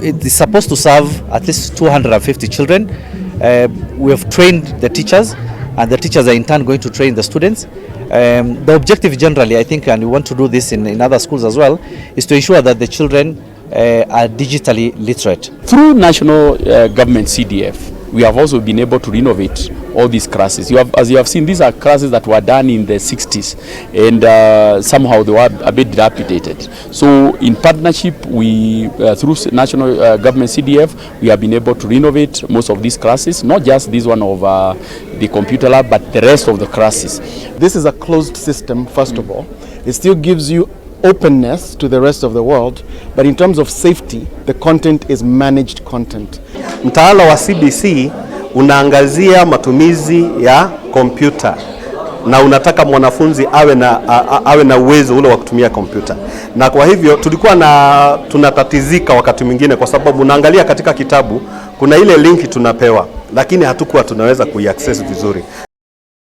It is supposed to serve at least 250 children. We have trained the teachers, and the teachers are in turn going to train the students. The objective generally, I think, and we want to do this in other schools as well, is to ensure that the children are digitally literate. Through national government CDF, we have also been able to renovate all these classes. As you have seen, these are classes that were done in the 60s, and somehow they were a bit dilapidated. So in partnership, we through national government CDF, we have been able to renovate most of these classes, not just this one of the computer lab, but the rest of the classes. This is a closed system, first of all. It still gives you openness to the rest of the world, but in terms of safety, the content is managed content. Mtaala wa CBC unaangazia matumizi ya kompyuta na unataka mwanafunzi awe na uwezo ule wa kutumia kompyuta. Na kwa hivyo tulikuwa tunatatizika wakati mwingine, kwa sababu unaangalia katika kitabu kuna ile linki tunapewa, lakini hatukuwa tunaweza kuiaccess vizuri.